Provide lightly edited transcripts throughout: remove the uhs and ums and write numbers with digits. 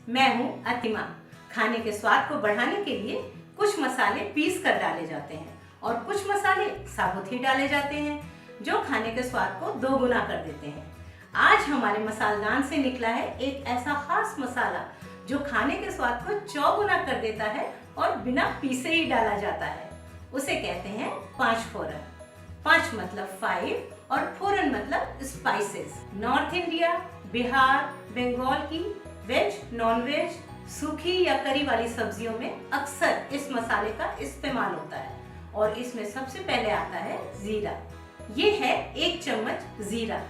मैं हूँ अतिमा। खाने के स्वाद को बढ़ाने के लिए कुछ मसाले पीस कर डाले जाते हैं और कुछ मसाले साबुत ही डाले जाते हैं जो खाने के स्वाद को दोगुना कर देते हैं। आज हमारे मसालदान से निकला है एक ऐसा खास मसाला जो खाने के स्वाद को चौगुना कर देता है और बिना पीसे ही डाला जाता है। उसे कहते हैं पांच फोरन। पांच मतलब 5 और फोरन मतलब spices. North India, Bihar, Bengal की वेज, नॉन वेज, सूखी या करी वाली सब्जियों में अक्सर इस मसाले का इस्तेमाल होता है और इसमें सबसे पहले आता है जीरा। ये है 1 चम्मच जीरा।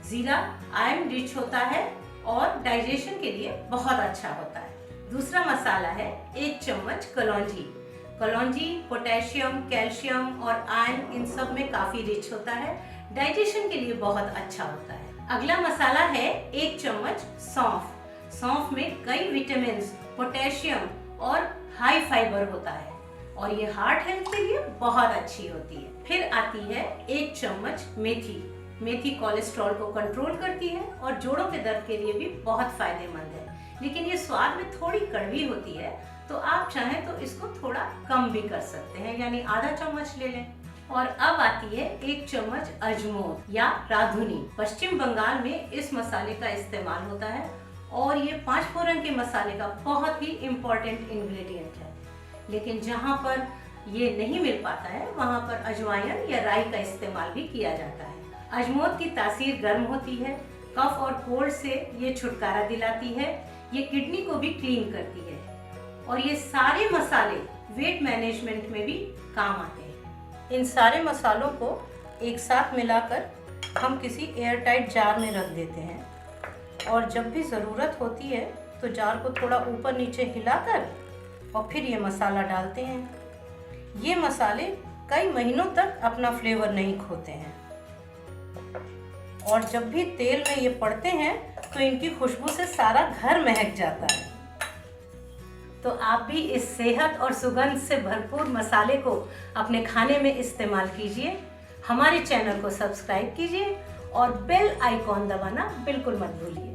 जीरा आयरन रिच होता है और डाइजेशन के लिए बहुत अच्छा होता है। दूसरा मसाला है 1 चम्मच कलौंजी। कलौंजी पोटेशियम, कैल्शियम और आयरन इन सब में काफी रिच होता है, डाइजेशन के लिए बहुत अच्छा होता है। अगला मसाला है 1 चम्मच सौंफ। सौंफ में कई विटामिन, पोटेशियम और हाई फाइबर होता है और ये हार्ट हेल्थ के लिए बहुत अच्छी होती है। फिर आती है 1 चम्मच मेथी। मेथी कोलेस्ट्रॉल को कंट्रोल करती है और जोड़ों के दर्द के लिए भी बहुत फायदेमंद है, लेकिन ये स्वाद में थोड़ी कड़वी होती है, तो आप चाहें तो इसको थोड़ा कम भी कर सकते हैं, यानी आधा चम्मच ले लें। और अब आती है 1 चम्मच अजमोद या राधुनी। पश्चिम बंगाल में इस मसाले का इस्तेमाल होता है और ये 5 फोरन के मसाले का बहुत ही इम्पोर्टेंट इंग्रेडिएंट है, लेकिन जहाँ पर ये नहीं मिल पाता है वहाँ पर अजवाइन या राई का इस्तेमाल भी किया जाता है। अजमोद की तासीर गर्म होती है, कफ और कोल्ड से ये छुटकारा दिलाती है, ये किडनी को भी क्लीन करती है और ये सारे मसाले वेट मैनेजमेंट में भी काम आते हैं। इन सारे मसालों को एक साथ मिलाकर हम किसी एयरटाइट जार में रख देते हैं और जब भी ज़रूरत होती है तो जार को थोड़ा ऊपर नीचे हिलाकर और फिर ये मसाला डालते हैं। ये मसाले कई महीनों तक अपना फ्लेवर नहीं खोते हैं और जब भी तेल में ये पड़ते हैं तो इनकी खुशबू से सारा घर महक जाता है। तो आप भी इस सेहत और सुगंध से भरपूर मसाले को अपने खाने में इस्तेमाल कीजिए। हमारे चैनल को सब्सक्राइब कीजिए और बेल आइकॉन दबाना बिल्कुल मत भूलिए।